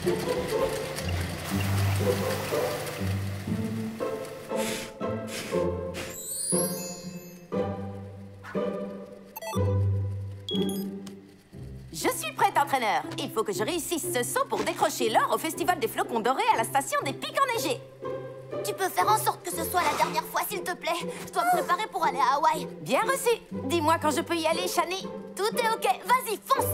Je suis prête, entraîneur. Il faut que je réussisse ce saut pour décrocher l'or au Festival des Flocons Dorés à la station des Pics Enneigés. Tu peux faire en sorte que ce soit la dernière fois, s'il te plaît. Je dois me préparer pour aller à Hawaï. Bien reçu. Dis-moi quand je peux y aller, Shani. Tout est ok. Vas-y, fonce.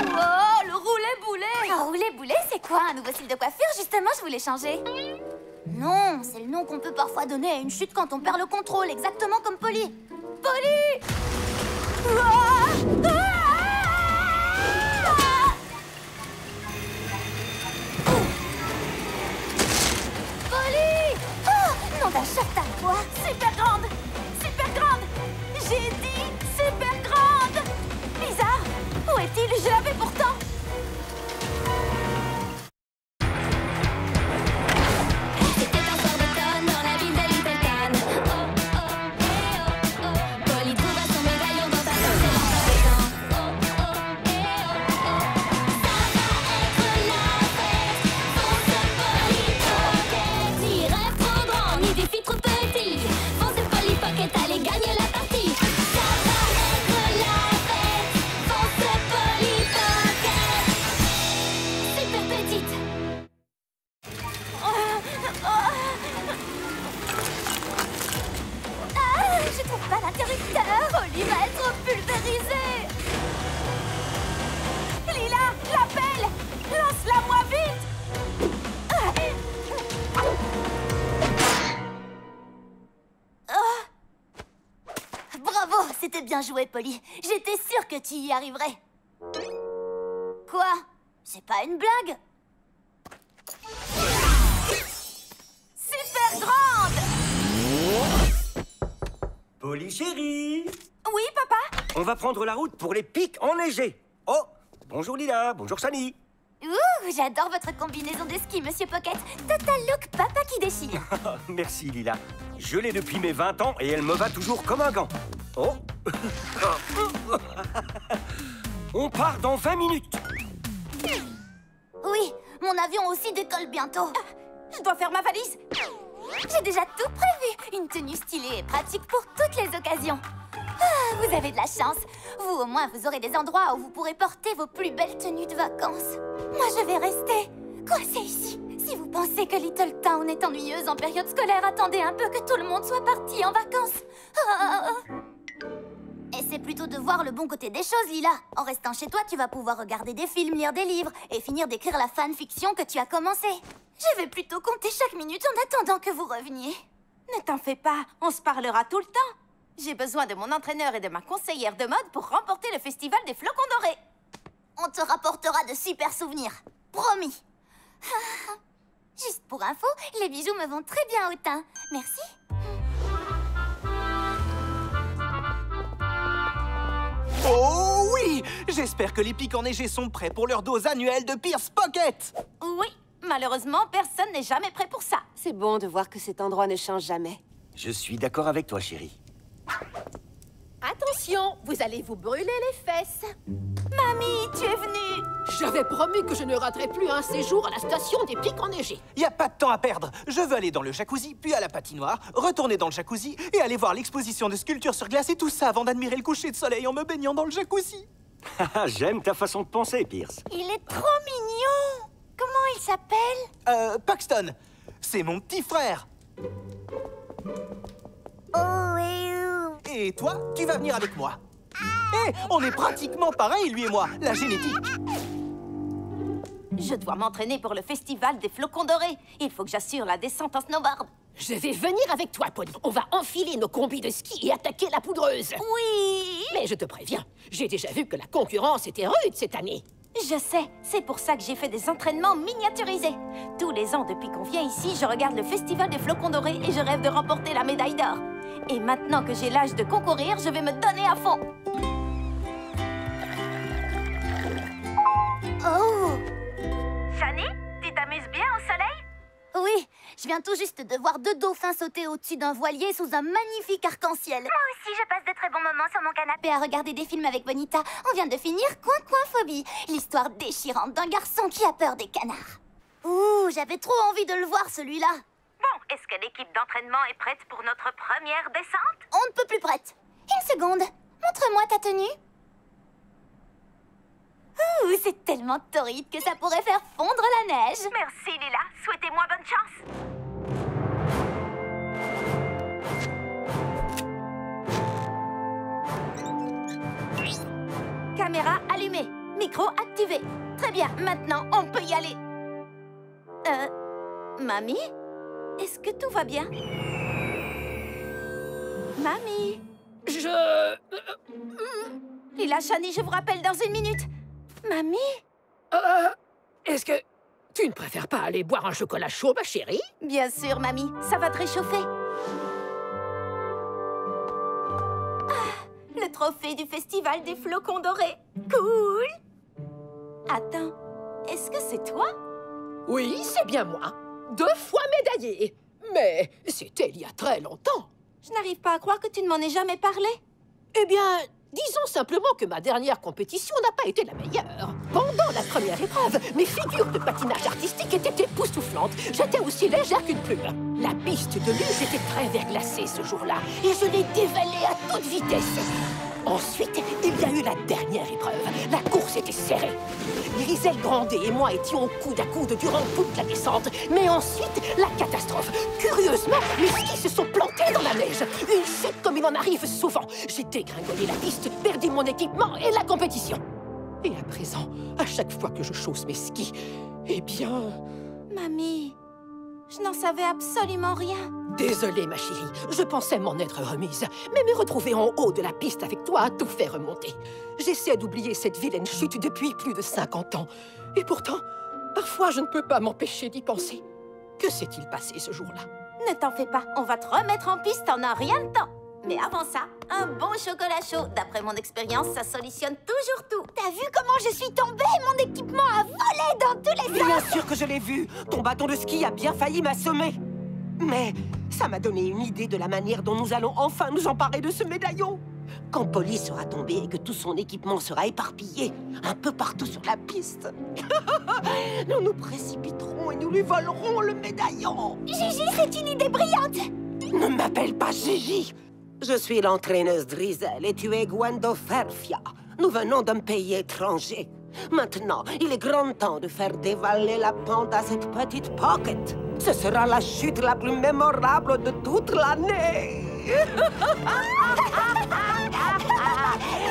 Oh, le roulet-boulet. Un roulet-boulet, c'est quoi? Un nouveau style de coiffure? Justement, je voulais changer. Non, c'est le nom qu'on peut parfois donner à une chute quand on perd le contrôle, exactement comme Polly. Polly! Polly! Oh, nom d'un chat à quoi? Super grande. Super grande. J'ai dit super grande. Bizarre. Où est-il? Je l'avais pourtant. C'était bien joué, Polly. J'étais sûre que tu y arriverais. Quoi? C'est pas une blague? Super grande. Polly chérie, Oui, papa? on va prendre la route pour les Pics Enneigés. Oh, bonjour Lila, bonjour Shani. Ouh, j'adore votre combinaison de ski, Monsieur Pocket. Total look papa qui déchire. Merci Lila. Je l'ai depuis mes 20 ans et elle me va toujours comme un gant. Oh. On part dans 20 minutes. Oui, mon avion aussi décolle bientôt. Je dois faire ma valise. J'ai déjà tout prévu. Une tenue stylée et pratique pour toutes les occasions. Ah, vous avez de la chance. Vous, au moins, vous aurez des endroits où vous pourrez porter vos plus belles tenues de vacances. Moi, je vais rester coincée ici. Si vous pensez que Little Town est ennuyeuse en période scolaire, attendez un peu que tout le monde soit parti en vacances. Essaie plutôt de voir le bon côté des choses, Lila. En restant chez toi, tu vas pouvoir regarder des films, lire des livres et finir d'écrire la fanfiction que tu as commencé. Je vais plutôt compter chaque minute en attendant que vous reveniez. Ne t'en fais pas, on se parlera tout le temps. J'ai besoin de mon entraîneur et de ma conseillère de mode pour remporter le Festival des Flocons Dorés. On te rapportera de super souvenirs. Promis. Juste pour info, les bijoux me vont très bien au teint. Merci. Oh oui! J'espère que les Pics Enneigés sont prêts pour leur dose annuelle de Pierce Pocket! Oui, malheureusement, personne n'est jamais prêt pour ça. C'est bon de voir que cet endroit ne change jamais. Je suis d'accord avec toi, chérie. Attention, vous allez vous brûler les fesses. Mamie, tu es venue. J'avais promis que je ne raterais plus un séjour à la station des Pics Enneigés. Y a pas de temps à perdre. Je veux aller dans le jacuzzi, puis à la patinoire, retourner dans le jacuzzi et aller voir l'exposition de sculptures sur glace et tout ça avant d'admirer le coucher de soleil en me baignant dans le jacuzzi. J'aime ta façon de penser, Pierce. Il est trop mignon. Comment il s'appelle? Paxton, c'est mon petit frère. Oh, Et toi, tu vas venir avec moi. Eh, on est pratiquement pareils, lui et moi, la génétique. Je dois m'entraîner pour le Festival des Flocons Dorés. Il faut que j'assure la descente en snowboard. Je vais venir avec toi, Polly. On va enfiler nos combis de ski et attaquer la poudreuse. Oui. Mais je te préviens, j'ai déjà vu que la concurrence était rude cette année. Je sais, c'est pour ça que j'ai fait des entraînements miniaturisés. Tous les ans, depuis qu'on vient ici, je regarde le Festival des Flocons Dorés et je rêve de remporter la médaille d'or. Et maintenant que j'ai l'âge de concourir, je vais me donner à fond. Oh! Shani, tu t'amuses bien au soleil? Oui, Je viens tout juste de voir 2 dauphins sauter au-dessus d'un voilier sous un magnifique arc-en-ciel. Moi aussi, je passe de très bons moments sur mon canapé à regarder des films avec Bonita. On vient de finir Coin-Coin-Phobie, l'histoire déchirante d'un garçon qui a peur des canards. Ouh, j'avais trop envie de le voir, celui-là. Bon, est-ce que l'équipe d'entraînement est prête pour notre première descente? On ne peut plus prête. Une seconde, montre-moi ta tenue. Ouh, c'est tellement torride que ça pourrait faire fondre la neige. Merci Lila, souhaitez-moi bonne chance. Caméra allumée, micro activé. Très bien, maintenant on peut y aller. Mamie? Est-ce que tout va bien? Mamie? Lila, Shani, je vous rappelle dans 1 minute. Mamie? Est-ce que tu ne préfères pas aller boire un chocolat chaud, ma chérie? Bien sûr, mamie, ça va te réchauffer. Le trophée du festival des flocons dorés. Cool! Attends, est-ce que c'est toi? Oui, c'est bien moi. 2 fois médaillé. Mais c'était il y a très longtemps. Je n'arrive pas à croire que tu ne m'en aies jamais parlé. Eh bien, disons simplement que ma dernière compétition n'a pas été la meilleure. Pendant la première épreuve, mes figures de patinage artistique étaient époustouflantes. J'étais aussi légère qu'une plume. La piste de luge était très verglacée ce jour-là, et je l'ai dévalée à toute vitesse. Ensuite, il y a eu la dernière épreuve. La course était serrée. Griselle Grandet et moi étions coude à coude durant toute la descente. Mais ensuite, la catastrophe. Curieusement, mes skis se sont plantés dans la neige. Une chute comme il en arrive souvent. J'ai dégringolé la piste, perdu mon équipement et la compétition. Et à présent, à chaque fois que je chausse mes skis, eh bien... Mamie, je n'en savais absolument rien. Désolée, ma chérie, je pensais m'en être remise. Mais me retrouver en haut de la piste avec toi a tout fait remonter. J'essaie d'oublier cette vilaine chute depuis plus de 50 ans. Et pourtant, parfois je ne peux pas m'empêcher d'y penser. Que s'est-il passé ce jour-là? Ne t'en fais pas, on va te remettre en piste en un rien de temps. Mais avant ça, un bon chocolat chaud. D'après mon expérience, ça solutionne toujours tout. T'as vu comment je suis tombée? Mon équipement a volé dans tous les sens. Bien sûr que je l'ai vu. Ton bâton de ski a bien failli m'assommer. Mais ça m'a donné une idée de la manière dont nous allons enfin nous emparer de ce médaillon. Quand Polly sera tombée et que tout son équipement sera éparpillé un peu partout sur la piste, nous nous précipiterons et nous lui volerons le médaillon. Gigi, c'est une idée brillante. Ne m'appelle pas Gigi. Je suis l'entraîneuse Drizzle et tu es Gwendo Ferfia. Nous venons d'un pays étranger. Maintenant, il est grand temps de faire dévaler la pente à cette petite Pocket. Ce sera la chute la plus mémorable de toute l'année.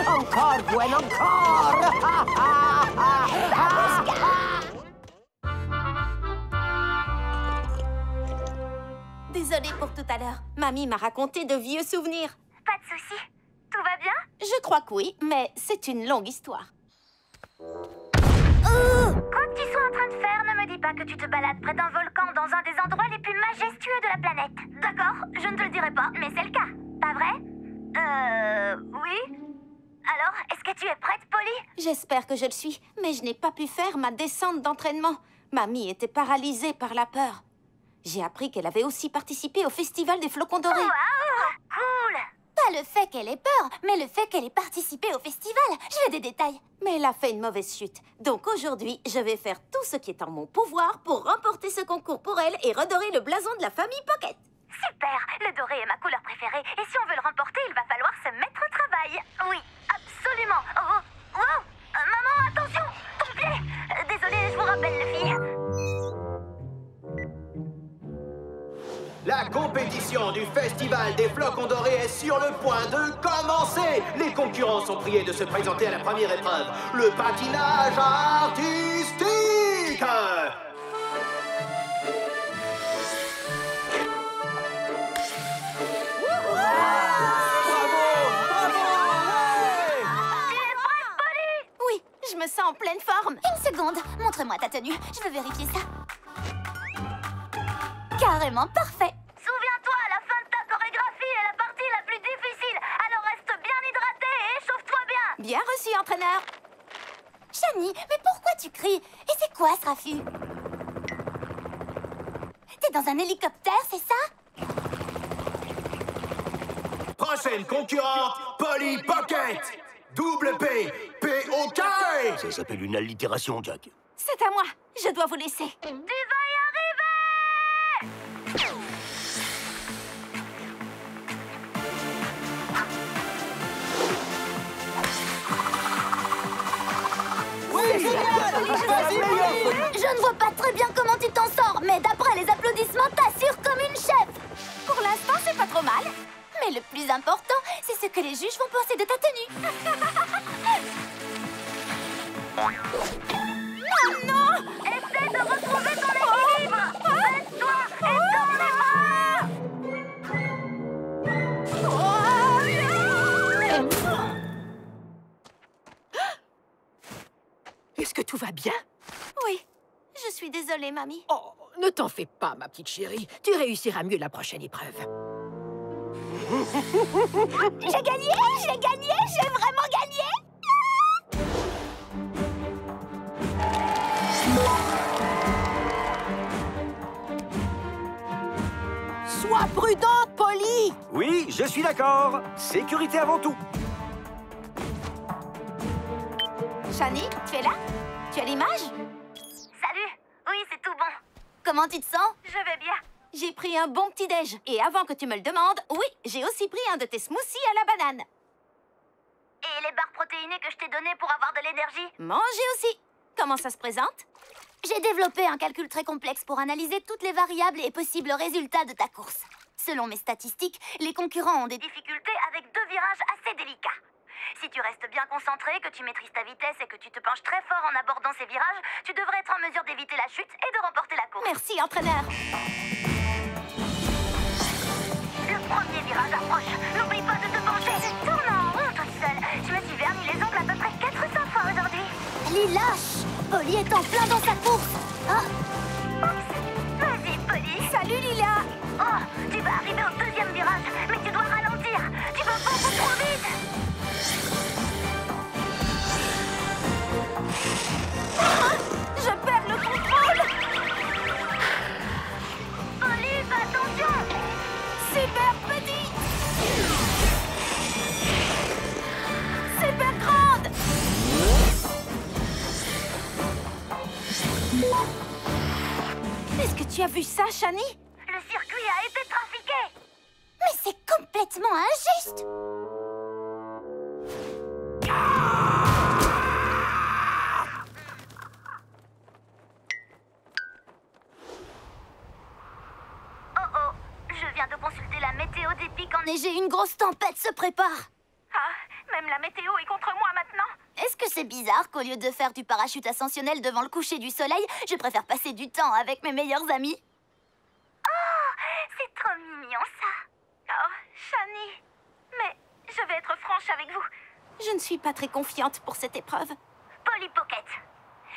Encore, Gwen, encore. Désolée pour tout à l'heure. Mamie m'a raconté de vieux souvenirs. Pas de souci. Tout va bien? Je crois que oui, mais c'est une longue histoire. Quoi que tu sois en train de faire, ne me dis pas que tu te balades près d'un volcan dans un des endroits les plus majestueux de la planète. D'accord, je ne te le dirai pas, mais c'est le cas. Pas vrai? Oui? Alors, est-ce que tu es prête, Polly? J'espère que je le suis, mais je n'ai pas pu faire ma descente d'entraînement. Mamie était paralysée par la peur. J'ai appris qu'elle avait aussi participé au festival des flocons dorés. Waouh! Cool! Pas le fait qu'elle ait peur, mais le fait qu'elle ait participé au festival. Je veux des détails. Mais elle a fait une mauvaise chute. Donc aujourd'hui, je vais faire tout ce qui est en mon pouvoir pour remporter ce concours pour elle et redorer le blason de la famille Pocket. Super! Le doré est ma couleur préférée. Et si on veut le remporter, il va falloir se mettre au travail. Oui, absolument. Oh, wow! Maman, attention! Ton pied! Désolée, je vous rappelle, les filles. La compétition du Festival des Flocons Dorés est sur le point de commencer. Les concurrents sont priés de se présenter à la première épreuve, le patinage artistique. Oui, je me sens en pleine forme. Une seconde, montre-moi ta tenue. Je veux vérifier ça. Carrément parfait. Souviens-toi, la fin de ta chorégraphie est la partie la plus difficile. Alors reste bien hydraté et échauffe-toi bien. Bien reçu, entraîneur. Shani, mais pourquoi tu cries? Et c'est quoi ce raffut? T'es dans un hélicoptère, c'est ça? Prochaine concurrente, Polly Pocket. Double P, P-O-K. Ça s'appelle une allitération, Jack. C'est à moi. Je dois vous laisser. Tu vas y arriver! Je ne vois pas très bien comment tu t'en sors, mais d'après les applaudissements, t'assures comme une chef. Pour l'instant, c'est pas trop mal. Mais le plus important, c'est ce que les juges vont penser de ta tenue. Oh non! Essaie de retrouver ton équilibre. Baisse-toi et tourne les bras. Est-ce que tout va bien? Oui, je suis désolée, mamie. Oh, ne t'en fais pas, ma petite chérie. Tu réussiras mieux la prochaine épreuve. J'ai gagné, j'ai vraiment gagné. Sois prudente, Polly! Oui, je suis d'accord. Sécurité avant tout. Shani, tu es là? Tu as l'image? Salut. Oui, c'est tout bon. Comment tu te sens? Je vais bien. J'ai pris un bon petit-déj. Et avant que tu me le demandes, oui, j'ai aussi pris un de tes smoothies à la banane. Et les barres protéinées que je t'ai données pour avoir de l'énergie? Mangez aussi. Comment ça se présente? J'ai développé un calcul très complexe pour analyser toutes les variables et possibles résultats de ta course. Selon mes statistiques, les concurrents ont des difficultés avec 2 virages assez délicats. Si tu restes bien concentré, que tu maîtrises ta vitesse et que tu te penches très fort en abordant ces virages, tu devrais être en mesure d'éviter la chute et de remporter la course. Merci, entraîneur. Le premier virage approche. N'oublie pas de te pencher. Tourne en rond toute seule. Je me suis verni les ongles à peu près 400 fois aujourd'hui. Lila, Polly est en plein dans sa course. Oh. Oups. Vas-y, Polly. Salut, Lila. Oh, tu vas arriver au 2e virage, mais tu dois ralentir. Tu vas beaucoup trop vite. Je perds le contrôle. Polly, fais attention. Super petit. Super grande. Est-ce que tu as vu ça, Shani? Le circuit a été trafiqué. Mais c'est complètement injuste. Oh, je viens de consulter la météo des pics enneigés. Une grosse tempête se prépare. Ah, même la météo est contre moi maintenant. Est-ce que c'est bizarre qu'au lieu de faire du parachute ascensionnel devant le coucher du soleil, je préfère passer du temps avec mes meilleurs amis? Oh, c'est trop mignon ça. Oh, Shani. Mais je vais être franche avec vous. Je ne suis pas très confiante pour cette épreuve. Polly Pocket,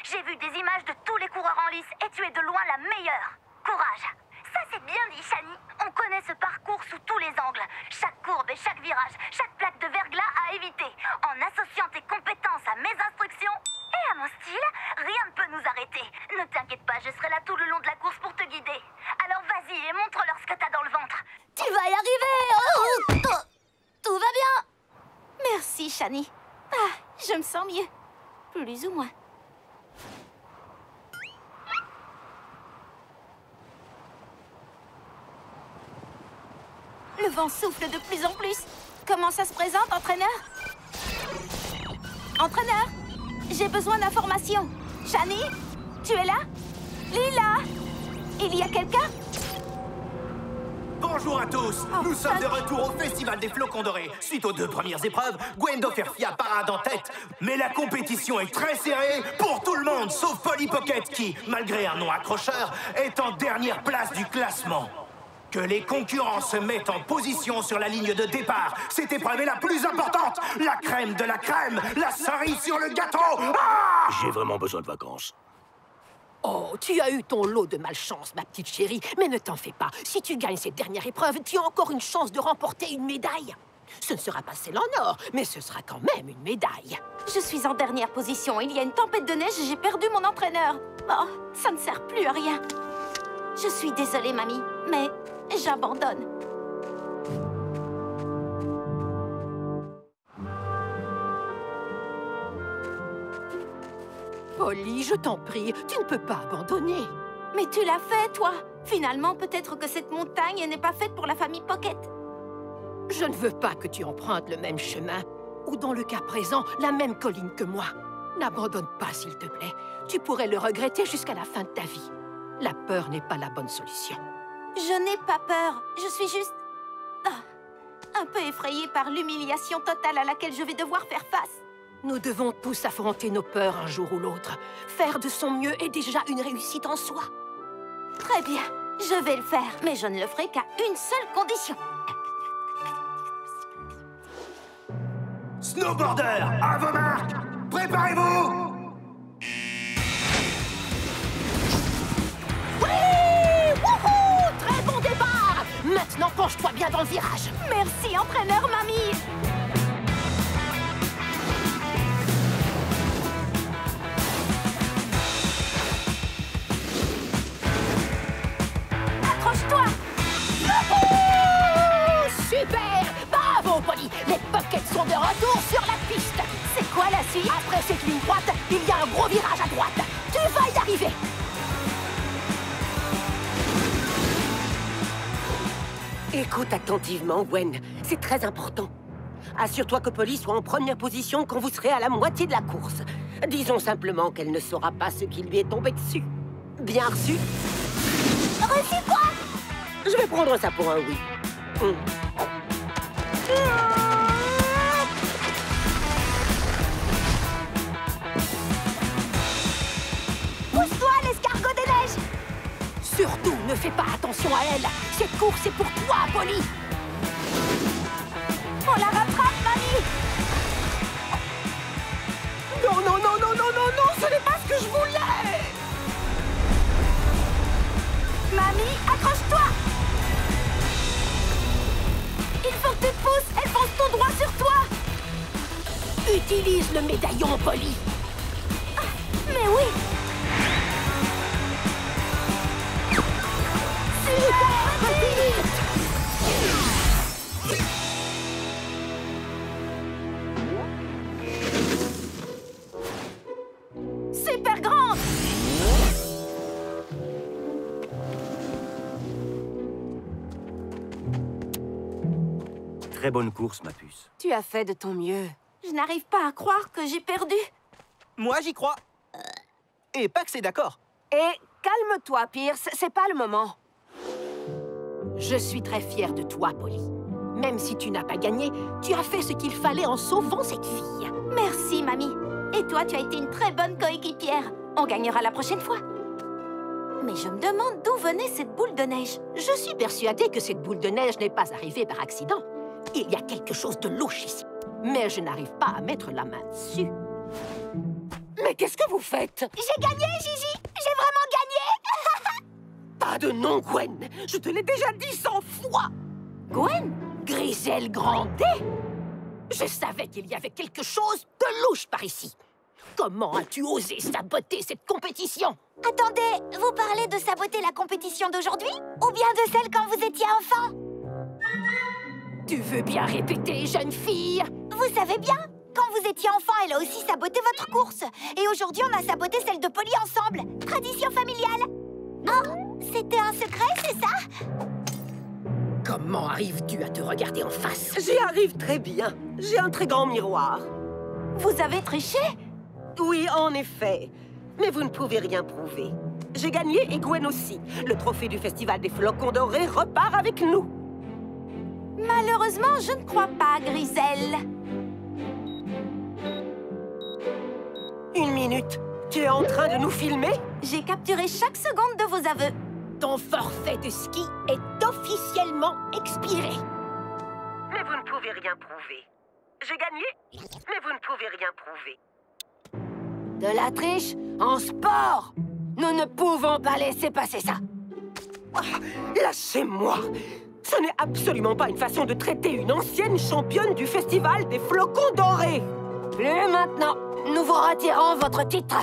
j'ai vu des images de tous les coureurs en lice et tu es de loin la meilleure. Courage. Ça c'est bien dit, Shani. On connaît ce parcours sous tous les angles. Chaque courbe et chaque virage, chaque plaque de verglas à éviter. En associant tes compétences à mes instructions et à mon style, rien ne peut nous arrêter. Ne t'inquiète pas, je serai là tout le long de la course pour te guider. Alors vas-y et montre-leur ce que t'as dans le ventre. Tu vas y arriver. Oh, tout va bien. Merci, Shani. Ah, je me sens mieux. Plus ou moins. Le vent souffle de plus en plus. Comment ça se présente, entraîneur? Entraîneur, j'ai besoin d'informations. Shani, tu es là? Lila, il y a quelqu'un? Bonjour à tous, nous sommes de retour au Festival des Flocons Dorés. Suite aux 2 premières épreuves, Gwendo Ferfia parade en tête. Mais la compétition est très serrée pour tout le monde, sauf Polly Pocket qui, malgré un nom accrocheur, est en dernière place du classement. Que les concurrents se mettent en position sur la ligne de départ. Cette épreuve est la plus importante. La crème de la crème, la cerise sur le gâteau. Ah! J'ai vraiment besoin de vacances. Oh, tu as eu ton lot de malchance, ma petite chérie. Mais ne t'en fais pas. Si tu gagnes cette dernière épreuve, tu as encore une chance de remporter une médaille. Ce ne sera pas celle en or, mais ce sera quand même une médaille. Je suis en dernière position. Il y a une tempête de neige et j'ai perdu mon entraîneur. Oh, ça ne sert plus à rien. Je suis désolée, mamie, mais j'abandonne. Polly, je t'en prie, tu ne peux pas abandonner. Mais tu l'as fait, toi. Finalement, peut-être que cette montagne n'est pas faite pour la famille Pocket. Je ne veux pas que tu empruntes le même chemin, ou dans le cas présent, la même colline que moi. N'abandonne pas, s'il te plaît. Tu pourrais le regretter jusqu'à la fin de ta vie. La peur n'est pas la bonne solution. Je n'ai pas peur. Je suis juste... un peu effrayée par l'humiliation totale à laquelle je vais devoir faire face. Nous devons tous affronter nos peurs un jour ou l'autre. Faire de son mieux est déjà une réussite en soi. Très bien, je vais le faire, mais je ne le ferai qu'à une seule condition. Snowboarder, à vos marques! Préparez-vous! Oui! Wouhou! Très bon départ! Maintenant, penche-toi bien dans le virage. Merci, entraîneur mamie. Accroche-toi! Super! Bravo, Polly! Les Pockets sont de retour sur la piste! C'est quoi la suite? Après cette ligne droite, il y a un gros virage à droite. Tu vas y arriver! Écoute attentivement, Gwen. C'est très important. Assure-toi que Polly soit en première position quand vous serez à la moitié de la course. Disons simplement qu'elle ne saura pas ce qui lui est tombé dessus. Bien reçu? Reçu quoi? Je vais prendre ça pour un oui. Pousse-toi, l'escargot des neiges! Surtout, ne fais pas attention à elle. Cette course est pour toi, Polly. On la rattrape, mamie! Non, non, non, non, non, non, non, ce n'est pas ce que je voulais! Mamie, accroche-toi! Il faut que tu te pousses, elle fonce tout droit sur toi! Utilise le médaillon, Polly. Mais oui! Super grande! Très bonne course, ma puce. Tu as fait de ton mieux. Je n'arrive pas à croire que j'ai perdu. Moi, j'y crois. Et Pax est d'accord. Et calme-toi, Pierce, c'est pas le moment. Je suis très fière de toi, Polly. Même si tu n'as pas gagné, tu as fait ce qu'il fallait en sauvant cette fille. Merci, mamie. Et toi, tu as été une très bonne coéquipière. On gagnera la prochaine fois. Mais je me demande d'où venait cette boule de neige. Je suis persuadée que cette boule de neige n'est pas arrivée par accident. Il y a quelque chose de louche ici. Mais je n'arrive pas à mettre la main dessus. Mais qu'est-ce que vous faites? J'ai gagné, Gigi! J'ai vraiment gagné! Pas de nom, Gwen. Je te l'ai déjà dit 100 fois. Gwen? Griselle Grandet? Je savais qu'il y avait quelque chose de louche par ici. Comment as-tu osé saboter cette compétition? Attendez, vous parlez de saboter la compétition d'aujourd'hui? Ou bien de celle quand vous étiez enfant? Tu veux bien répéter, jeune fille? Vous savez bien, quand vous étiez enfant, elle a aussi saboté votre course. Et aujourd'hui, on a saboté celle de Polly ensemble. Tradition familiale. Oh, c'était un secret, c'est ça? Comment arrives-tu à te regarder en face? J'y arrive très bien. J'ai un très grand miroir. Vous avez triché? Oui, en effet. Mais vous ne pouvez rien prouver. J'ai gagné et Gwen aussi. Le trophée du Festival des Flocons Dorés repart avec nous. Malheureusement, je ne crois pas, Griselle. Une minute. Tu es en train de nous filmer? J'ai capturé chaque seconde de vos aveux. Ton forfait de ski est officiellement expiré. Mais vous ne pouvez rien prouver. J'ai gagné, mais vous ne pouvez rien prouver. De la triche en sport. Nous ne pouvons pas laisser passer ça. Lâchez-moi! Ce n'est absolument pas une façon de traiter une ancienne championne du Festival des Flocons Dorés! Plus maintenant. Nous vous retirons votre titre.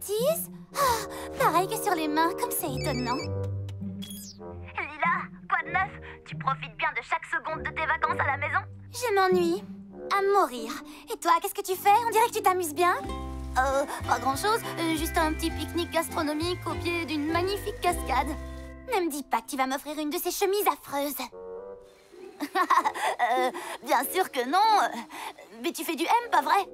bêtises? Ah, pareil que sur les mains, comme c'est étonnant. Lila, quoi de neuf? Tu profites bien de chaque seconde de tes vacances à la maison? Je m'ennuie. À mourir. Et toi, qu'est-ce que tu fais? On dirait que tu t'amuses bien. Pas grand-chose. Juste un petit pique-nique gastronomique au pied d'une magnifique cascade. Ne me dis pas que tu vas m'offrir une de ces chemises affreuses. Bien sûr que non. Mais tu fais du M, pas vrai?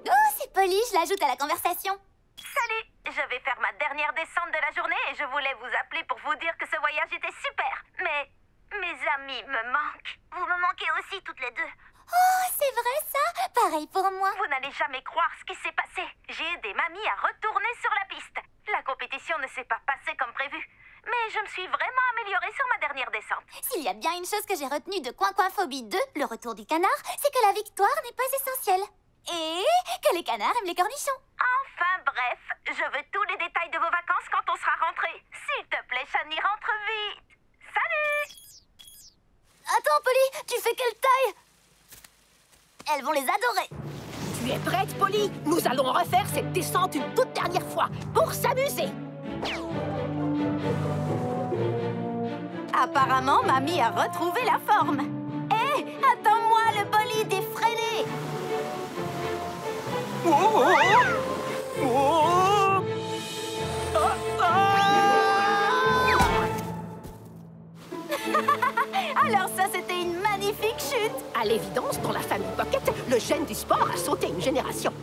Oh, c'est Polly, je l'ajoute à la conversation. Salut! Je vais faire ma dernière descente de la journée et je voulais vous appeler pour vous dire que ce voyage était super. Mais mes amis me manquent. Vous me manquez aussi toutes les deux. Oh, c'est vrai ça? Pareil pour moi. Vous n'allez jamais croire ce qui s'est passé. J'ai aidé mamie à retourner sur la piste. La compétition ne s'est pas passée comme prévu. Mais je me suis vraiment améliorée sur ma dernière descente. S'il y a bien une chose que j'ai retenue de Coin-Coin-Phobie 2, le retour du canard, c'est que la victoire n'est pas essentielle. Et que les canards aiment les cornichons. Enfin bref, je veux tous les détails de vos vacances quand on sera rentré. S'il te plaît, Shani, rentre vite. Salut! Attends, Polly, tu fais quelle taille? Elles vont les adorer. Tu es prête, Polly? Nous allons refaire cette descente une toute dernière fois, pour s'amuser. Apparemment, mamie a retrouvé la forme. Hé, attends-moi, le bolide est freiné. Alors ça, c'était une magnifique chute. À l'évidence, dans la famille Pocket, le gène du sport a sauté une génération.